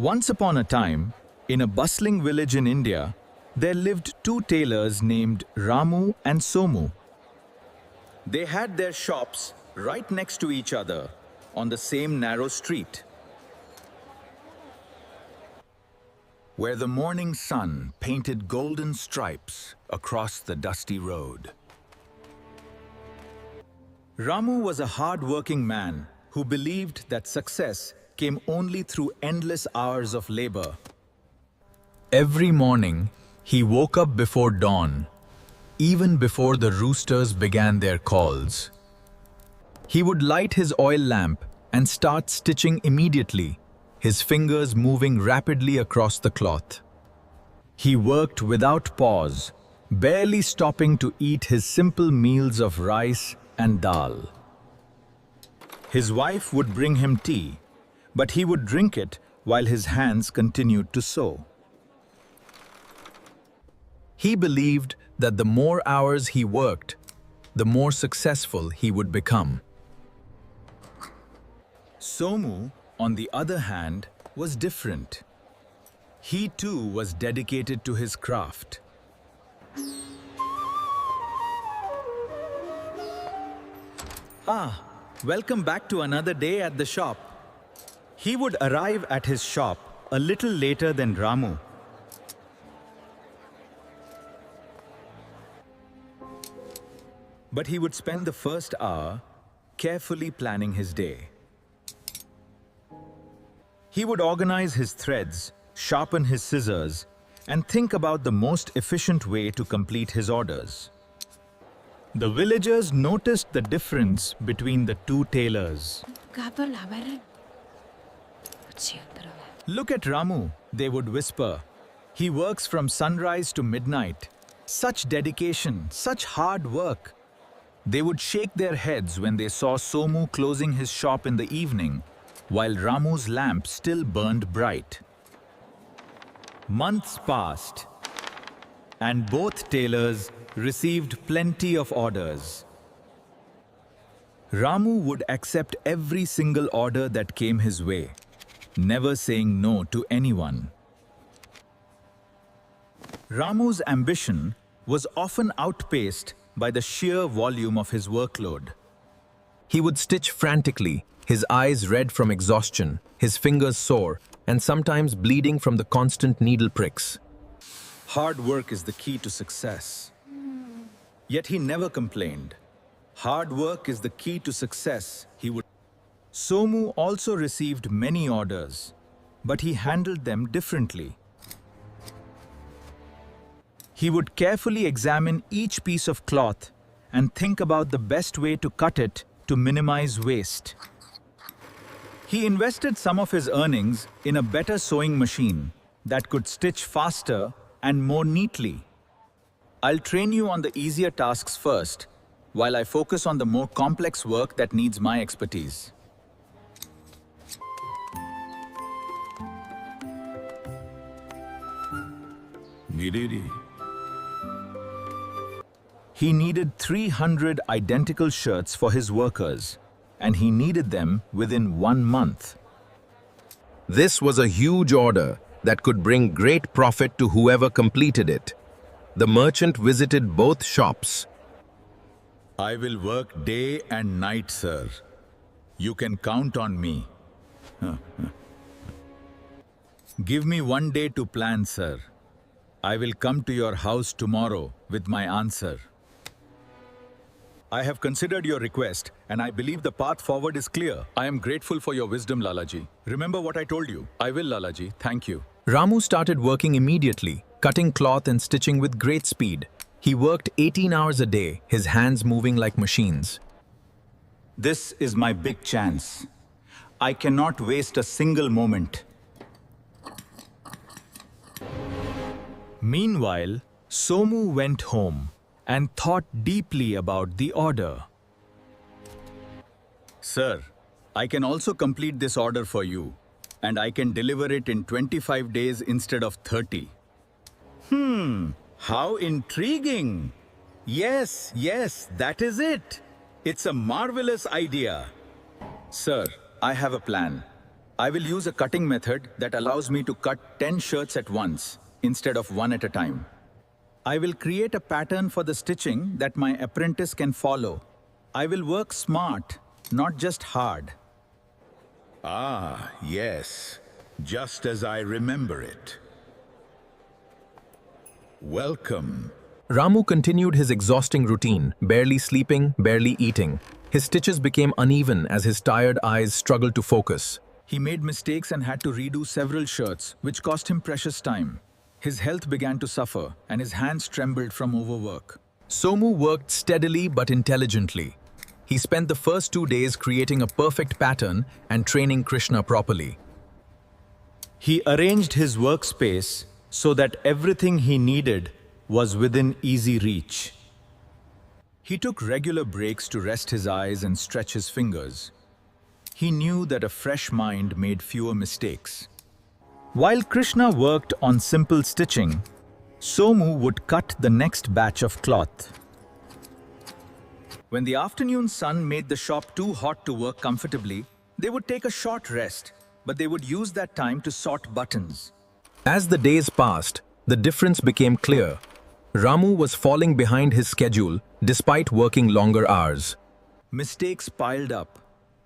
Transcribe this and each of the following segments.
Once upon a time, in a bustling village in India, there lived two tailors named Ramu and Somu. They had their shops right next to each other on the same narrow street, where the morning sun painted golden stripes across the dusty road. Ramu was a hard-working man who believed that success came only through endless hours of labor. Every morning, he woke up before dawn, even before the roosters began their calls. He would light his oil lamp and start stitching immediately, his fingers moving rapidly across the cloth. He worked without pause, barely stopping to eat his simple meals of rice and dal. His wife would bring him tea, but he would drink it while his hands continued to sew. He believed that the more hours he worked, the more successful he would become. Somu, on the other hand, was different. He too was dedicated to his craft. Welcome back to another day at the shop. He would arrive at his shop a little later than Ramu. But he would spend the first hour carefully planning his day. He would organize his threads, sharpen his scissors, and think about the most efficient way to complete his orders. The villagers noticed the difference between the two tailors. Look at Ramu, they would whisper. He works from sunrise to midnight. Such dedication, such hard work. They would shake their heads when they saw Somu closing his shop in the evening, while Ramu's lamp still burned bright. Months passed, and both tailors received plenty of orders. Ramu would accept every single order that came his way, never saying no to anyone. Ramu's ambition was often outpaced by the sheer volume of his workload. He would stitch frantically, his eyes red from exhaustion, his fingers sore, and sometimes bleeding from the constant needle pricks. Hard work is the key to success. Yet he never complained. Hard work is the key to success, he would. Somu also received many orders, but he handled them differently. He would carefully examine each piece of cloth and think about the best way to cut it to minimize waste. He invested some of his earnings in a better sewing machine that could stitch faster and more neatly. I'll train you on the easier tasks first, while I focus on the more complex work that needs my expertise. He needed 300 identical shirts for his workers, and he needed them within 1 month. This was a huge order that could bring great profit to whoever completed it. The merchant visited both shops. I will work day and night, sir. You can count on me. Give me 1 day to plan, sir. I will come to your house tomorrow with my answer. I have considered your request, and I believe the path forward is clear. I am grateful for your wisdom, Lalaji. Remember what I told you. I will, Lalaji. Thank you. Ramu started working immediately, cutting cloth and stitching with great speed. He worked 18 hours a day, his hands moving like machines. This is my big chance. I cannot waste a single moment. Meanwhile, Somu went home and thought deeply about the order. Sir, I can also complete this order for you, and I can deliver it in 25 days instead of 30. How intriguing! Yes, that is it. It's a marvelous idea. Sir, I have a plan. I will use a cutting method that allows me to cut 10 shirts at once instead of one at a time. I will create a pattern for the stitching that my apprentice can follow. I will work smart, not just hard. Ah, yes, just as I remember it. Welcome. Ramu continued his exhausting routine, barely sleeping, barely eating. His stitches became uneven as his tired eyes struggled to focus. He made mistakes and had to redo several shirts, which cost him precious time. His health began to suffer, and his hands trembled from overwork. Somu worked steadily but intelligently. He spent the first 2 days creating a perfect pattern and training Krishna properly. He arranged his workspace so that everything he needed was within easy reach. He took regular breaks to rest his eyes and stretch his fingers. He knew that a fresh mind made fewer mistakes. While Krishna worked on simple stitching, Somu would cut the next batch of cloth. When the afternoon sun made the shop too hot to work comfortably, they would take a short rest, but they would use that time to sort buttons. As the days passed, the difference became clear. Ramu was falling behind his schedule despite working longer hours. Mistakes piled up,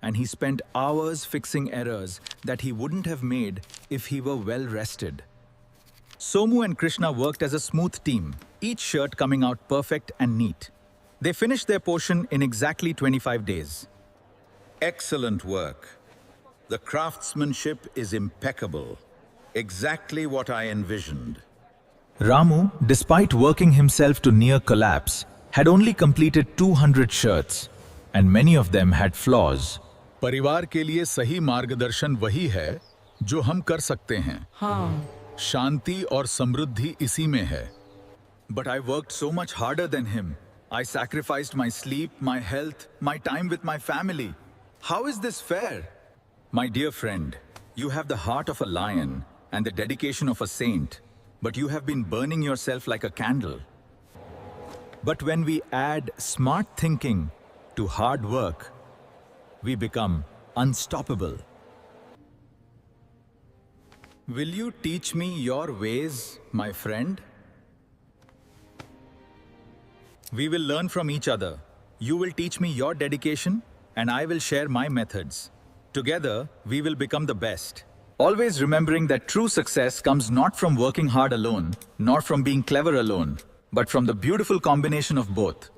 and he spent hours fixing errors that he wouldn't have made if he were well rested. Somu and Krishna worked as a smooth team, each shirt coming out perfect and neat. They finished their portion in exactly 25 days. Excellent work. The craftsmanship is impeccable. Exactly what I envisioned. Ramu, despite working himself to near collapse, had only completed 200 shirts, and many of them had flaws. परिवार के लिए सही मार्गदर्शन वही है जो हम कर सकते हैं। शांति और समृद्धि इसी में है। But I worked so much harder than him. I sacrificed my sleep, my health, my time with my family. How is this fair? My dear friend, you have the heart of a lion and the dedication of a saint, but you have been burning yourself like a candle. But when we add smart thinking to hard work, we become unstoppable. Will you teach me your ways, my friend? We will learn from each other. You will teach me your dedication, and I will share my methods. Together, we will become the best. Always remembering that true success comes not from working hard alone, nor from being clever alone, but from the beautiful combination of both.